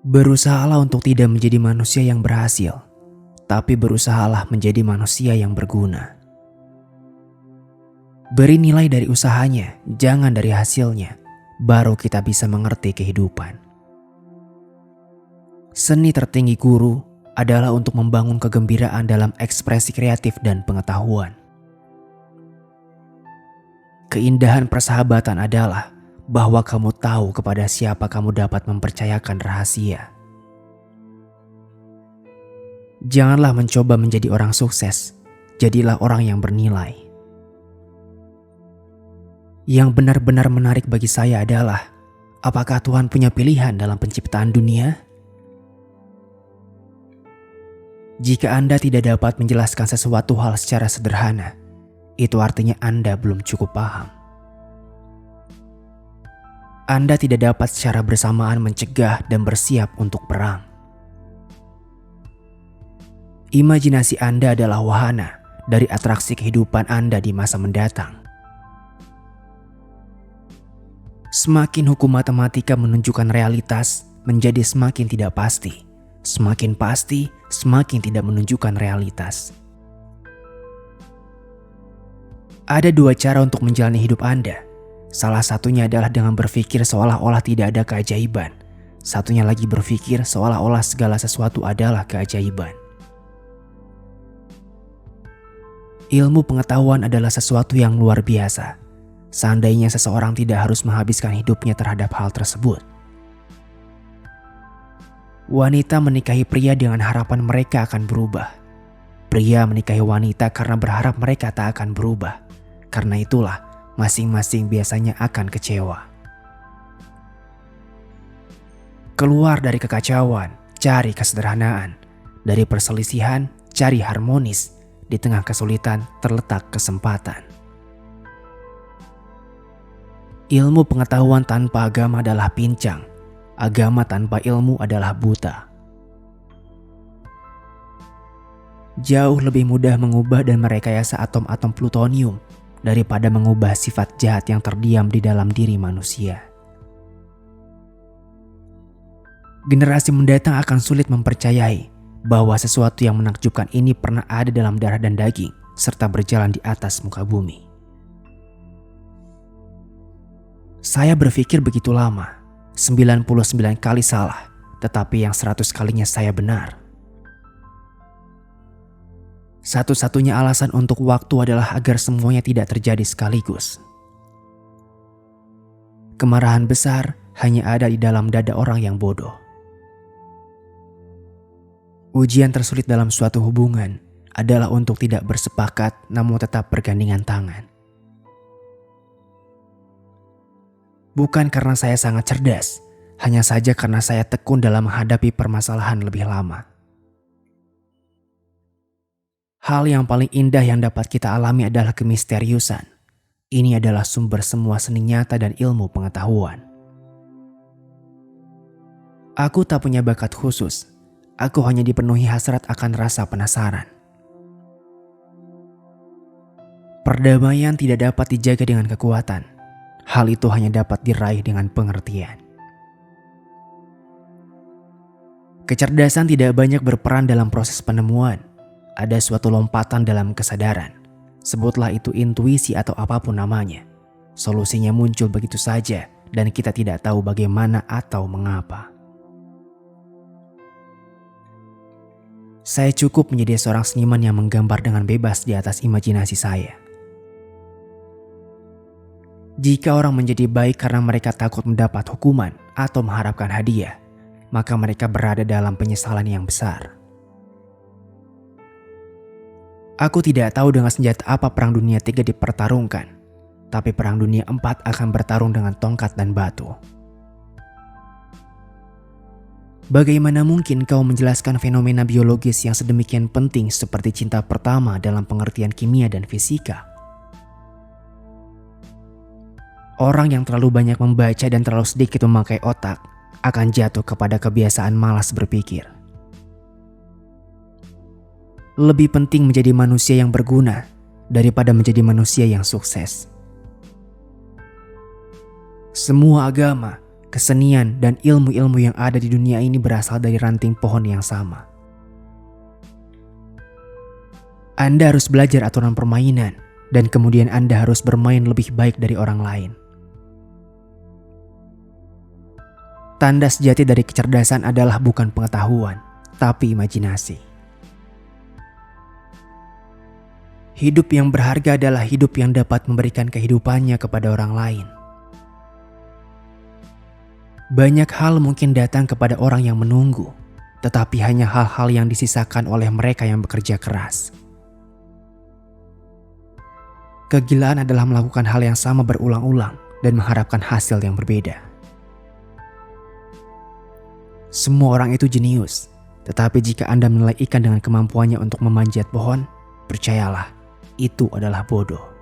Berusahalah untuk tidak menjadi manusia yang berhasil, tapi berusahalah menjadi manusia yang berguna. Beri nilai dari usahanya, jangan dari hasilnya. Baru kita bisa mengerti kehidupan. Seni tertinggi guru adalah untuk membangun kegembiraan dalam ekspresi kreatif dan pengetahuan. Keindahan persahabatan adalah bahwa kamu tahu kepada siapa kamu dapat mempercayakan rahasia. Janganlah mencoba menjadi orang sukses, jadilah orang yang bernilai. Yang benar-benar menarik bagi saya adalah, apakah Tuhan punya pilihan dalam penciptaan dunia? Jika Anda tidak dapat menjelaskan sesuatu hal secara sederhana, itu artinya Anda belum cukup paham. Anda tidak dapat secara bersamaan mencegah dan bersiap untuk perang. Imajinasi Anda adalah wahana dari atraksi kehidupan Anda di masa mendatang. Semakin hukum matematika menunjukkan realitas menjadi semakin tidak pasti. Semakin pasti, semakin tidak menunjukkan realitas. Ada dua cara untuk menjalani hidup Anda. Salah satunya adalah dengan berpikir seolah-olah tidak ada keajaiban. Satunya lagi berpikir seolah-olah segala sesuatu adalah keajaiban. Ilmu pengetahuan adalah sesuatu yang luar biasa. Seandainya seseorang tidak harus menghabiskan hidupnya terhadap hal tersebut. Wanita menikahi pria dengan harapan mereka akan berubah. Pria menikahi wanita karena berharap mereka tak akan berubah. Karena itulah, masing-masing biasanya akan kecewa. Keluar dari kekacauan, cari kesederhanaan. Dari perselisihan, cari harmonis. Di tengah kesulitan, terletak kesempatan. Ilmu pengetahuan tanpa agama adalah pincang. Agama tanpa ilmu adalah buta. Jauh lebih mudah mengubah dan merekayasa atom-atom plutonium daripada mengubah sifat jahat yang terdiam di dalam diri manusia. Generasi mendatang akan sulit mempercayai bahwa sesuatu yang menakjubkan ini pernah ada dalam darah dan daging serta berjalan di atas muka bumi. Saya berpikir begitu lama, 99 kali salah, tetapi yang 100 kalinya saya benar. Satu-satunya alasan untuk waktu adalah agar semuanya tidak terjadi sekaligus. Kemarahan besar hanya ada di dalam dada orang yang bodoh. Ujian tersulit dalam suatu hubungan adalah untuk tidak bersepakat namun tetap bergandengan tangan. Bukan karena saya sangat cerdas, hanya saja karena saya tekun dalam menghadapi permasalahan lebih lama. Hal yang paling indah yang dapat kita alami adalah kemisteriusan. Ini adalah sumber semua seni nyata dan ilmu pengetahuan. Aku tak punya bakat khusus. Aku hanya dipenuhi hasrat akan rasa penasaran. Perdamaian tidak dapat dijaga dengan kekuatan. Hal itu hanya dapat diraih dengan pengertian. Kecerdasan tidak banyak berperan dalam proses penemuan. Ada suatu lompatan dalam kesadaran. Sebutlah itu intuisi atau apapun namanya. Solusinya muncul begitu saja dan kita tidak tahu bagaimana atau mengapa. Saya cukup menjadi seorang seniman yang menggambar dengan bebas di atas imajinasi saya. Jika orang menjadi baik karena mereka takut mendapat hukuman atau mengharapkan hadiah, maka mereka berada dalam penyesalan yang besar. Aku tidak tahu dengan senjata apa Perang Dunia III dipertarungkan, tapi Perang Dunia IV akan bertarung dengan tongkat dan batu. Bagaimana mungkin kau menjelaskan fenomena biologis yang sedemikian penting seperti cinta pertama dalam pengertian kimia dan fisika? Orang yang terlalu banyak membaca dan terlalu sedikit memakai otak akan jatuh kepada kebiasaan malas berpikir. Lebih penting menjadi manusia yang berguna daripada menjadi manusia yang sukses. Semua agama Kesenian dan ilmu-ilmu yang ada di dunia ini berasal dari ranting pohon yang sama. Anda harus belajar aturan permainan, dan kemudian Anda harus bermain lebih baik dari orang lain. Tanda sejati dari kecerdasan adalah bukan pengetahuan, tapi imajinasi. Hidup yang berharga adalah hidup yang dapat memberikan kehidupannya kepada orang lain. Banyak hal mungkin datang kepada orang yang menunggu, tetapi hanya hal-hal yang disisakan oleh mereka yang bekerja keras. Kegilaan adalah melakukan hal yang sama berulang-ulang dan mengharapkan hasil yang berbeda. Semua orang itu jenius, tetapi jika Anda menilai ikan dengan kemampuannya untuk memanjat pohon, percayalah, itu adalah bodoh.